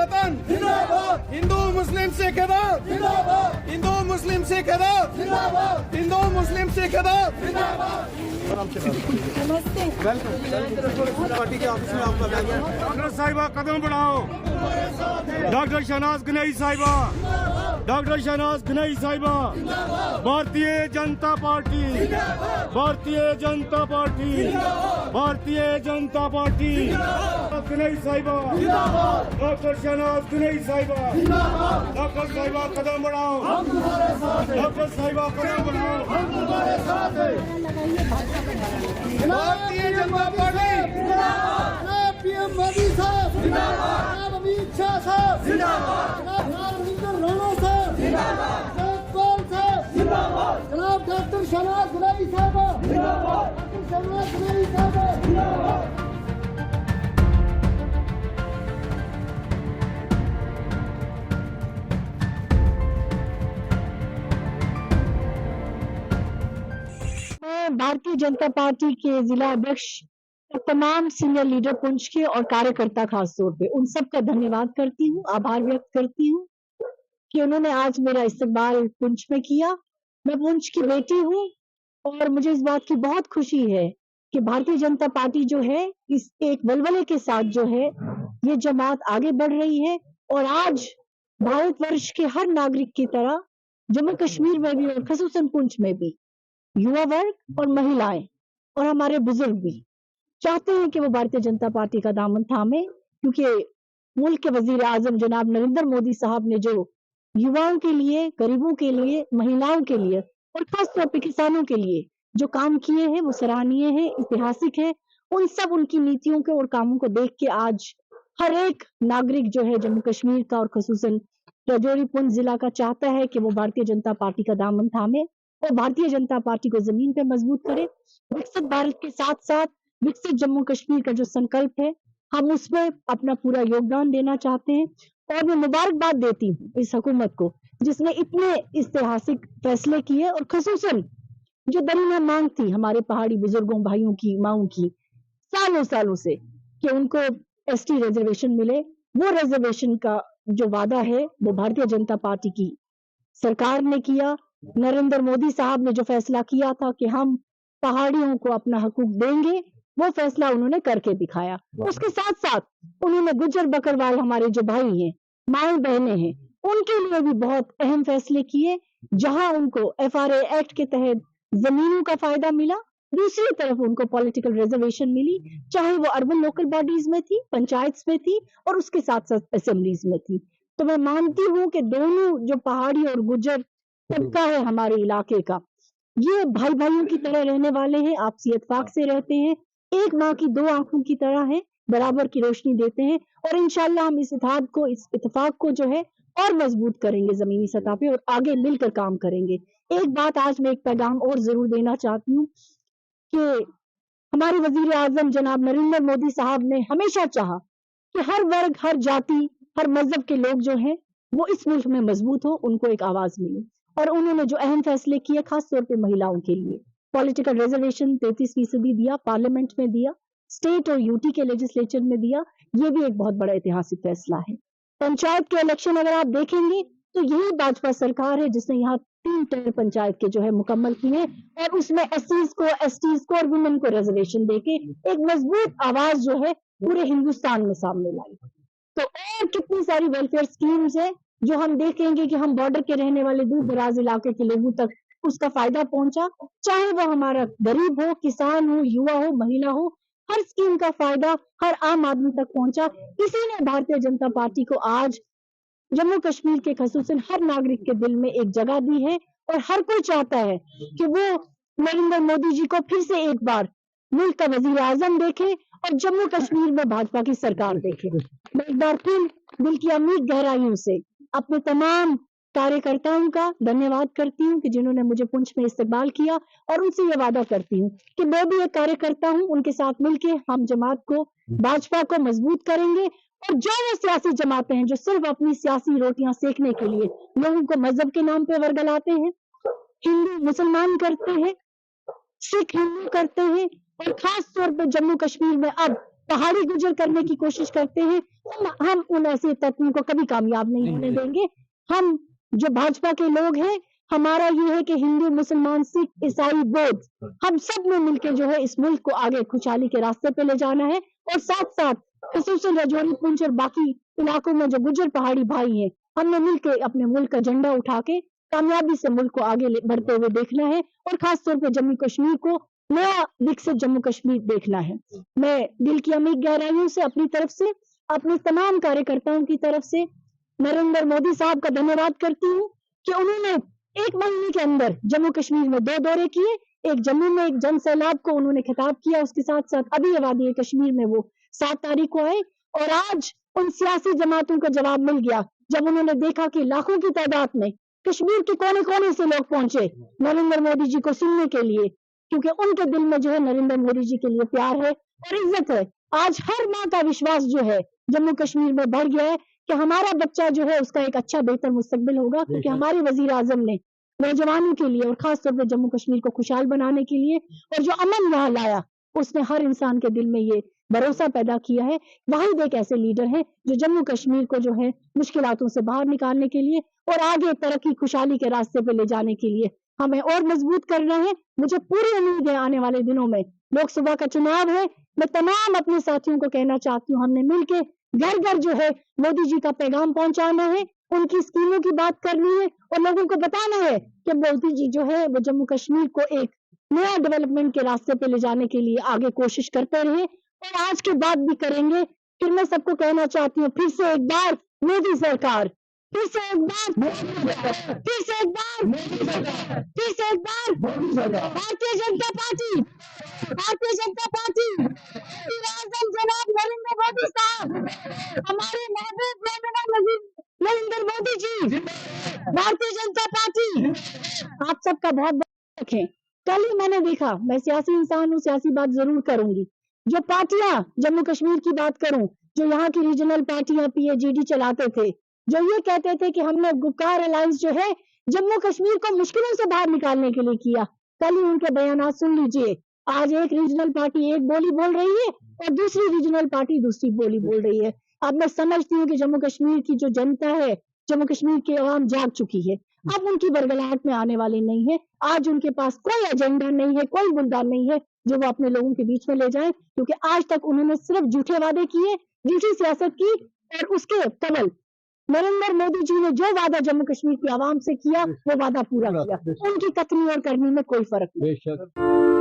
वतन जिंदाबाद, हिंदू मुस्लिम सिख एकता जिंदाबाद, हिंदू मुस्लिम सिख एकता जिंदाबाद, हिंदू मुस्लिम सिख एकता जिंदाबाद। नमस्ते। पार्टी के ऑफिस में आपका डॉक्टर साहिबा कदम बढ़ाओ, डॉक्टर शहनाज गनई साहिबा, डॉक्टर शहनाज गनई साहिबा, Bharatiya Janata party, Bharatiya Janata party, Bharatiya Janata party, Ganai साहिबा, डॉक्टर शहनाज गनई साहिबा, डॉक्टर साहिबा कदम बढ़ाओ, डॉक्टर साहिबा कदम बढ़ाओ। भारतीय जनता पार्टी पीएम मोदी साहब जिंदाबाद, अमित शाह साहब जिंदाबाद, नरेंद्र राणा साहब जिंदाबाद, जयपाल साहब जिंदाबाद, जनाब डॉक्टर शहनाज गनई साहब जिंदाबाद, डॉक्टर शहनाज गनई साहब जिंदाबाद। मैं भारतीय जनता पार्टी के जिला अध्यक्ष और तमाम सीनियर लीडर पुंछ के और कार्यकर्ता खास तौर पे उन सब का धन्यवाद करती हूँ, आभार व्यक्त करती हूँ कि उन्होंने आज मेरा इस्तकबाल पुंछ में किया। मैं पुंछ की बेटी हूँ और मुझे इस बात की बहुत खुशी है कि भारतीय जनता पार्टी जो है इस एक वलवले के साथ जो है ये जमात आगे बढ़ रही है और आज भारतवर्ष के हर नागरिक की तरह जम्मू कश्मीर में भी और खसूसन पुंछ में भी युवा वर्ग और महिलाएं और हमारे बुजुर्ग भी चाहते हैं कि वो भारतीय जनता पार्टी का दामन थामे, क्योंकि मुल्क के वजीर आजम जनाब नरेंद्र मोदी साहब ने जो युवाओं के लिए, गरीबों के लिए, महिलाओं के लिए और खास तौर पे किसानों के लिए जो काम किए हैं वो सराहनीय है, ऐतिहासिक है। उन सब उनकी नीतियों के और कामों को देख के आज हर एक नागरिक जो है जम्मू कश्मीर का और खसूसन राजौरी पुंछ जिला का चाहता है कि वो भारतीय जनता पार्टी का दामन थामे और भारतीय जनता पार्टी को जमीन पे मजबूत करे। विकसित भारत के साथ साथ विकसित जम्मू कश्मीर का जो संकल्प है हम उसमें अपना पूरा योगदान देना चाहते हैं और मैं मुबारकबाद देती हूँ इस हुकूमत को जिसने इतने ऐतिहासिक फैसले किए और खसूसन जो दरीना मांग थी हमारे पहाड़ी बुजुर्गों, भाइयों की, माओं की सालों सालों से कि उनको एसटी रिजर्वेशन मिले, वो रिजर्वेशन का जो वादा है वो भारतीय जनता पार्टी की सरकार ने किया। नरेंद्र मोदी साहब ने जो फैसला किया था कि हम पहाड़ियों को अपना हकूक देंगे, वो फैसला उन्होंने करके दिखाया। उसके साथ साथ उन्होंने गुज्जर बकरवाल हमारे जो भाई हैं, माएँ बहनें हैं, उनके लिए भी बहुत अहम फैसले किए, जहां उनको एफआरए एक्ट के तहत जमीनों का फायदा मिला, दूसरी तरफ उनको पॉलिटिकल रिजर्वेशन मिली, चाहे वो अर्बन लोकल बॉडीज में थी, पंचायत में थी और उसके साथ साथ असेंबलीज में थी। तो मैं मानती हूँ कि दोनों जो पहाड़ी और गुज्जर तबका है हमारे इलाके का, ये भाई भाइयों की तरह रहने वाले हैं, आपसी इत्तेफाक से रहते हैं, एक माँ की दो आंखों की तरह है, बराबर की रोशनी देते हैं और इंशाल्लाह हम इस इत्तेहाद को, इस इत्तेफाक को जो है और मजबूत करेंगे जमीनी सतह पे और आगे मिलकर काम करेंगे। एक बात आज मैं एक पैगाम और जरूर देना चाहती हूँ कि हमारे वजीर आजम जनाब नरेंद्र मोदी साहब ने हमेशा चाहा कि हर वर्ग, हर जाति, हर मजहब के लोग जो हैं वो इस मुल्क में मजबूत हो, उनको एक आवाज मिले और उन्होंने जो अहम फैसले किए खास तौर पे महिलाओं के लिए पॉलिटिकल रिजर्वेशन 33% दिया, पार्लियामेंट में दिया, स्टेट और यूटी के लेजिस्लेचर में दिया, ये भी एक बहुत बड़ा ऐतिहासिक फैसला है। पंचायत के इलेक्शन अगर आप देखेंगे तो यही भाजपा सरकार है जिसने यहाँ 3 टेर पंचायत के जो है मुकम्मल किए और उसमें एससीज को, एसटीज को और वुमेन को रिजर्वेशन देके एक मजबूत आवाज जो है पूरे हिंदुस्तान में सामने लाई। तो और कितनी सारी वेलफेयर स्कीम्स है जो हम देखेंगे कि हम बॉर्डर के रहने वाले दूर दराज इलाके के लोगों तक उसका फायदा पहुंचा, चाहे वो हमारा गरीब हो, किसान हो, युवा हो, महिला हो, हर स्कीम का फायदा हर आम आदमी तक पहुंचा। इसी ने भारतीय जनता पार्टी को आज जम्मू कश्मीर के खसूसन हर नागरिक के दिल में एक जगह दी है और हर कोई चाहता है कि वो नरेंद्र मोदी जी को फिर से एक बार मुल्क का वजीर आजम देखे और जम्मू कश्मीर में भाजपा की सरकार देखे। मैं एक बार फिर दिल की अमीर गहराइयों से अपने तमाम कार्यकर्ताओं का धन्यवाद करती हूँ कि जिन्होंने मुझे पुंछ में इस्तकबाल किया और उनसे ये वादा करती हूँ कि मैं भी एक कार्यकर्ता हूँ, उनके साथ मिलके हम जमात को, भाजपा को मजबूत करेंगे और जो वो सियासी जमातें हैं जो सिर्फ अपनी सियासी रोटियां सेकने के लिए लोगों को मजहब के नाम पे वर्गलाते हैं, हिंदू मुसलमान करते हैं, सिख हिंदू करते हैं और खास तौर पर जम्मू कश्मीर में अब पहाड़ी गुजर करने की कोशिश करते हैं, हम उन ऐसे तत्वों को कभी कामयाब नहीं होने देंगे। हम जो भाजपा के लोग हैं, हमारा ये है कि हिंदू, मुसलमान, सिख, ईसाई, बौद्ध, हम सब ने मिलकर जो है इस मुल्क को आगे खुशहाली के रास्ते पे ले जाना है। और साथ साथ खसूसन रजौरी, पुंछ और बाकी इलाकों में जो गुजर पहाड़ी भाई हैं, हमने मिलकर अपने मुल्क का झंडा उठा के कामयाबी से मुल्क को आगे बढ़ते हुए देखना है, और खास तौर पे जम्मू कश्मीर को नया विकसित जम्मू कश्मीर देखना है। मैं दिल की अमीर गहराइयों से अपनी तरफ से, अपने तमाम कार्यकर्ताओं की तरफ से नरेंद्र मोदी साहब का धन्यवाद करती हूँ कि उन्होंने 1 महीने के अंदर जम्मू कश्मीर में 2 दौरे किए। एक जम्मू में एक जन सैलाब को उन्होंने खिताब किया, उसके साथ साथ अभी वादी कश्मीर में वो 7 तारीख को आए, और आज उन सियासी जमातों का जवाब मिल गया जब उन्होंने देखा कि लाखों की तादाद में कश्मीर के कोने कोने से लोग पहुंचे नरेंद्र मोदी जी को सुनने के लिए, क्योंकि उनके दिल में जो है नरेंद्र मोदी जी के लिए प्यार है और इज्जत है। आज हर माँ का विश्वास जो है जम्मू कश्मीर में बढ़ गया है कि हमारा बच्चा जो है उसका एक अच्छा बेहतर मुस्तकबिल होगा, क्योंकि हमारे वजीर आजम ने नौजवानों के लिए और खास तौर पर जम्मू कश्मीर को खुशहाल बनाने के लिए और जो अमन यहाँ लाया, उसने हर इंसान के दिल में ये भरोसा पैदा किया है। वाहिद एक ऐसे लीडर हैं जो जम्मू कश्मीर को जो है मुश्किलातों से बाहर निकालने के लिए और आगे तरक्की खुशहाली के रास्ते पे ले जाने के लिए हमें और मजबूत करना है। मुझे पूरी उम्मीद है आने वाले दिनों में लोकसभा का चुनाव है, मैं तमाम अपने साथियों को कहना चाहती हूँ, हमने मिलकर घर घर जो है मोदी जी का पैगाम पहुंचाना है, उनकी स्कीमों की बात करनी है और लोगों को बताना है कि मोदी जी जो है वो जम्मू कश्मीर को एक नया डेवलपमेंट के रास्ते पे ले जाने के लिए आगे कोशिश करते रहे और आज के बाद भी करेंगे। फिर मैं सबको कहना चाहती हूँ, फिर से एक बार मोदी सरकार, फिर से एक बार, फिर से एक बार, फिर से एक बार भारतीय जनता पार्टी, भारतीय जनता पार्टी, वज़ीर-ए-आज़म जनाब नरेंद्र मोदी साहब, हमारे महबूब मौलाना नरेंद्र मोदी जी, भारतीय जनता पार्टी आप सबका बहुत बहुत रखें। कल ही मैंने देखा, मैं सियासी इंसान हूँ, सियासी बात जरूर करूंगी, जो पार्टियां जम्मू कश्मीर की बात करूं, जो यहाँ की रीजनल पार्टियां PAGD चलाते थे, जो ये कहते थे कि हमने गुपकार अलायंस जो है जम्मू कश्मीर को मुश्किलों से बाहर निकालने के लिए किया, कल ही उनके बयान सुन लीजिए। आज एक रीजनल पार्टी एक बोली बोल रही है और दूसरी रीजनल पार्टी दूसरी बोली बोल रही है। अब मैं समझती हूँ कि जम्मू कश्मीर की जो जनता है, जम्मू कश्मीर की आवाम जाग चुकी है, अब उनकी बरगलाहट में आने वाली नहीं है। आज उनके पास कोई एजेंडा नहीं है, कोई मुद्दा नहीं है जो वो अपने लोगों के बीच में ले जाए, क्योंकि आज तक उन्होंने सिर्फ झूठे वादे किए, झूठी सियासत की और उसके कमल नरेंद्र मोदी जी ने जो वादा जम्मू कश्मीर की आवाम से किया वो वादा पूरा किया। उनकी कथनी और करनी में कोई फर्क नहीं।